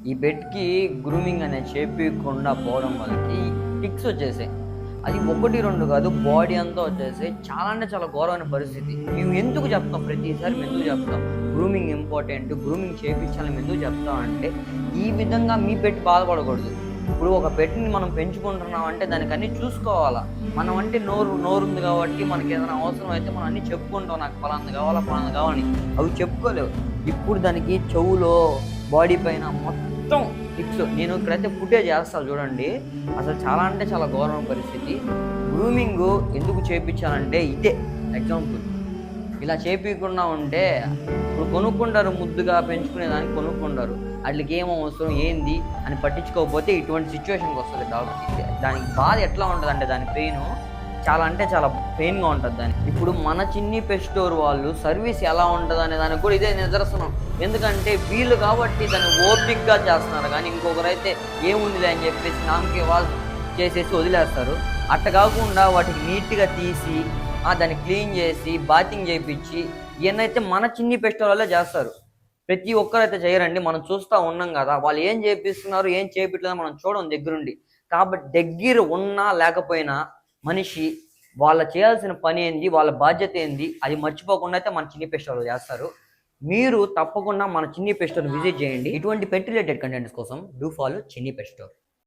ఈ పెట్‌కి గ్రూమింగ్ అనేది చేపియకుండా పోవడం వల్లకి టిక్స్ వచ్చేసాయి. అది 1, 2 కాదు, బాడీ అంతా వచ్చేసాయి. చాలా అంటే చాలా ఘోరమైన పరిస్థితి. మేము ఎందుకు చెప్తాం, ప్రతిసారి మేము ఎందుకు చెప్తాం గ్రూమింగ్ ఇంపార్టెంట్, గ్రూమింగ్ చేపించాలని మేము ఎందుకు చెప్తాం అంటే, ఈ విధంగా మీ పెట్ బాధపడకూడదు. ఇప్పుడు ఒక పెట్‌ని మనం పెంచుకుంటున్నాం అంటే దానికి అన్నీ చూసుకోవాలా. మనం అంటే నోరుంది కాబట్టి మనకి ఏదైనా అవసరం అయితే మనం అన్నీ చెప్పుకుంటాం. నాకు పలానా కావాలా, పలానా కావాలని. అవి చెప్పుకోలేవు. ఇప్పుడు దానికి చెవులో, బాడీ పైన మొత్తం టిప్స్. నేను ఇక్కడైతే ఫుటేజ్ చేస్తా చూడండి. అసలు చాలా అంటే చాలా ఘోరమైన పరిస్థితి. గ్రూమింగ్ ఎందుకు చేపించాలంటే ఇదే ఎగ్జాంపుల్. ఇలా చేపియకుండా ఉంటే ఇప్పుడు కొనుక్కుంటారు, ముద్దుగా పెంచుకునేదానికి కొనుక్కుంటారు. ఆటికి ఏం అవసరం ఏంది అని పట్టించుకోకపోతే ఇటువంటి సిచ్యువేషన్కి వస్తుంది డాగ్‌కి. దానికి బాధ ఎట్లా ఉంటదంటే దాని పెయిను చాలా అంటే చాలా పెయిన్‌గా ఉంటది దానికి. ఇప్పుడు మన చిన్ని పెట్ స్టోర్ వాళ్ళు సర్వీస్ ఎలా ఉంటదనే దానికి కూడా ఇదే నిదర్శనం. ఎందుకంటే వీళ్ళు కాబట్టి దాన్ని ఓపికగా చేస్తున్నారు కానీ ఇంకొకరైతే ఏముందిలే అని చెప్పేసి నామకే వాళ్ళు చేసేసి వదిలేస్తారు. అట్ట కాకుండా వాటికి నీట్‌గా తీసి దాన్ని క్లీన్ చేసి బాతింగ్ చేపిచ్చి ఇయన్నైతే మన చిన్ని పెట్ స్టోర్ వాళ్ళే చేస్తారు. ప్రతి ఒక్కరైతే చేయరండి. మనం చూస్తా ఉన్నాం గదా! వాళ్ళు ఏం చేపిస్తున్నారు, ఏం చేయట్లేదో మనం చూడం దగ్గరుండి. కాబట్టి దగ్గర ఉన్నా లేకపోయినా మనిషి వాళ్ళ చేయాల్సిన పనేంది, వాళ్ళ బాధ్యత ఏంది, అది మర్చిపోకుండా అయితే మన చిన్ని పెట్ స్టోర్‌లో చేస్తారు. మీరు తప్పకుండా మన చిన్ని పెట్ స్టోర్‌ని విజిట్ చేయండి. ఇటువంటి పెట్ రిలేటెడ్ కంటెంట్స్ కోసం డూ ఫాలో చిన్ని పెట్ స్టోర్.